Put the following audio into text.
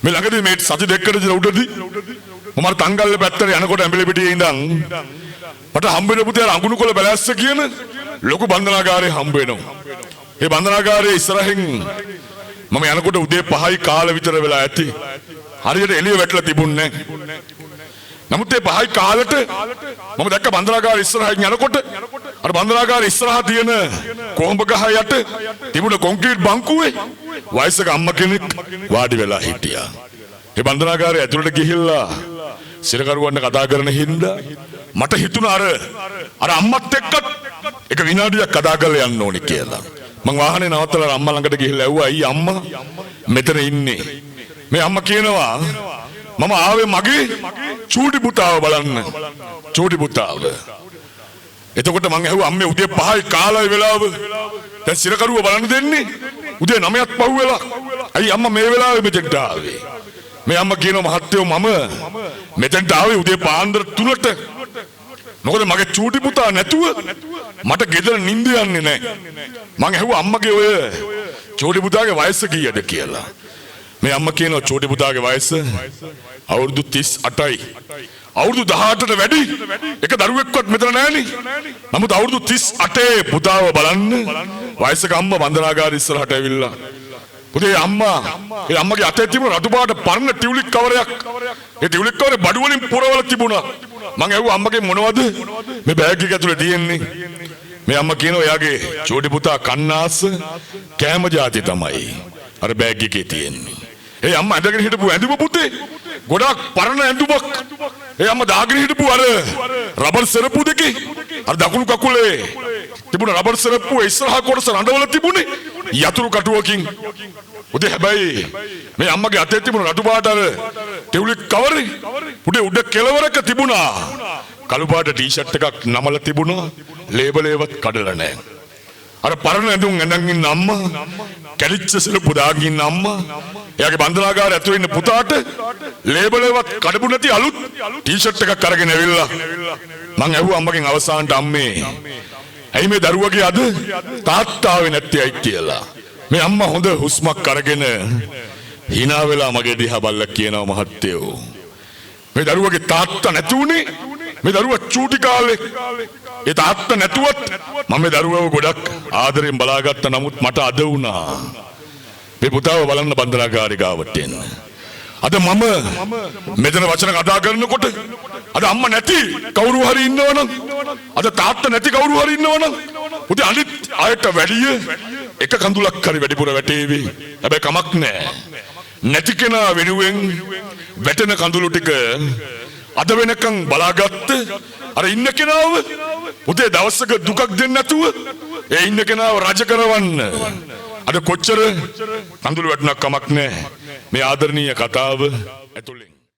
මේ ළඟදී මේ සති දෙකකට ඉඳලා උඩදී මම අර තංගල්ල පැත්තට යනකොට ඇඹිලි පිටියේ ඉඳන් මට හම්බ වෙන පුතේ අර අඟුණුකොළ බැලැස්ස කියන ලොකු බන්ධනාගාරේ හම්බ වෙනවා. ඒ බන්ධනාගාරයේ ඉස්සරහින් මම යනකොට උදේ 5යි කාල විතර වෙලා ඇති. හරියට එළිය වැටලා තිබුණේ නැහැ. නමුත් ඒ 5යි කාලෙට මම දැක්ක බන්ධනාගාරයේ ඉස්සරහින් යනකොට අර බන්ධනාගාරයේ ඉස්සරහා තියෙන කොහොඹ ගහ යට තිබුණ කොන්ක්‍රීට් බංකුවේ වයසක අම්මා කෙනෙක් වාඩි වෙලා හිටියා. ඒ බන්ධනාගාරයේ ඇතුළට ගිහිල්ලා සිරකරුවන්ට කතා කරන හින්දා මට හිතුණා අර අම්මත් එක්ක එක විනාඩියක් කතා කරලා යන්න ඕනේ කියලා. මං වාහනේ නවත්තලා අම්මා ළඟට ගිහිල්ලා ඇහුවා අයියා අම්මා මෙතන ඉන්නේ. මේ අම්මා කියනවා මම ආවේ මගේ චූටි පුතාව බලන්න. චූටි පුතාව. එතකොට මං ඇහුවා අම්මේ උදේ 5යි කාලයි වෙලාව. දැන් සිරකරුව බලන්න දෙන්නේ. උදේ 9ක් පහු වෙලා. අයි අම්මා මේ වෙලාවේ මෙතෙන්ට ආවේ. මේ අම්මා කියනවා මහත්තයෝ මම මෙතෙන්ට ආවේ උදේ පාන්දර 3ට. මොකද මගේ චූටි පුතා නැතුව මට ගෙදර නිින්ද යන්නේ නැහැ. මං ඇහුවා අම්මගේ ඔය චූටි පුතාගේ වයස කීයද කියලා. මේ අම්මා කියනවා චූටි පුතාගේ වයස අවුරුදු 38යි. අවුරුදු 18ට වැඩි එක දරුවෙක්වත් මෙතන නැහෙනි. නමුත් අවුරුදු 38 පුතාව බලන්න වයසක අම්මා බන්ධනාගාරය ඉස්සරහට ඇවිල්ලා. පුතේ අම්මා ඒ අම්මගේ අතේ තිබුණ රතු පාට පරණ ටියුලික් කවරයක්. ඒ ටියුලික් කවරේ බඩු වලින් පුරවලා තිබුණා. මං ඇහුවා අම්මගේ මොනවද මේ බෑග් එක ඇතුලේ තියෙන්නේ. මේ අම්මා කියනවා එයාගේ චූටි පුතා කන්නාස කෑම જાති තමයි අර බෑග් එකේ තියෙන්නේ. ඒ අම්මා ඇඳගෙන හිටපු ඇඳුම පුතේ ගොඩක් පරණ ඇඳුමක්. ඒ අම්මා දාගෙන හිටපු අර රබර් සරප්පු දෙකේ අර දකුණු කකුලේ තිබුණ රබර් සරප්පු ඉස්සරහා කොටස රඳවල තිබුණේ යතුරු කටුවකින්. උදේ හැබැයි මේ අම්මගේ අතේ තිබුණ රතු පාට අර ටියුලික් කවරේ උඩ කෙළවරක තිබුණා කළු පාට ටී-ෂර්ට් එකක් නමලා තිබුණා. ලේබල් එකවත් කඩලා නැහැ. අර පරණ ඇඳුම් ඇඳන් ඉන්න අම්මා කැලිච්ච සරප්පු දාගෙන ඉන්න අම්මා එයාගේ බන්ධනාගාරය ඇතුලේ ඉන්න පුතාට ලේබල් එකවත් කඩපු නැති අලුත් ටී-ෂර්ට් එකක් අරගෙන ඇවිල්ලා මං ඇහුවා අම්මගෙන් අවසානට අම්මේ ඇයි මේ දරුවගේ අද තාත්තා ආවේ නැත්තේ ඇයි කියලා. මේ අම්මා හොඳ හුස්මක් අරගෙන hina වෙලා මගේ දිහා බැලලා කියනවා මහත්තයෝ මේ දරුවගේ තාත්තා නැති උනේ මේ දරුවා චූටි කාලේ ඒ තාත්තා නැතුවත් මම මේ දරුවව ගොඩක් ආදරෙන් බලාගත්තා. නමුත් මට අද වුණා මේ පුතාව බලන්න බන්ධනාගාරේ ගාවට එන්න. අද මම මෙතන වචන කතා කරනකොට අද අම්මා නැති කවුරු හරි ඉන්නවනම් අද තාත්තා නැති කවුරු හරි ඉන්නවනම් උදේ අනිත් ආයත වැඩිය එක කඳුලක් හරි වැඩිපුර වැටේවි. හැබැයි කමක් නැහැ. නැති කෙනා වෙනුවෙන් වැටෙන කඳුළු ටික අද වෙනකන් බලාගත්ත අර ඉන්න කෙනාව උදේ දවසක දුකක් දෙන්නේ නැතුව ඒ ඉන්න කෙනාව රජ කරවන්න අද කොච්චර කඳුළු වැටුණක් කමක් නැහැ. මේ ආදරණීය කතාව ඇතුළෙන්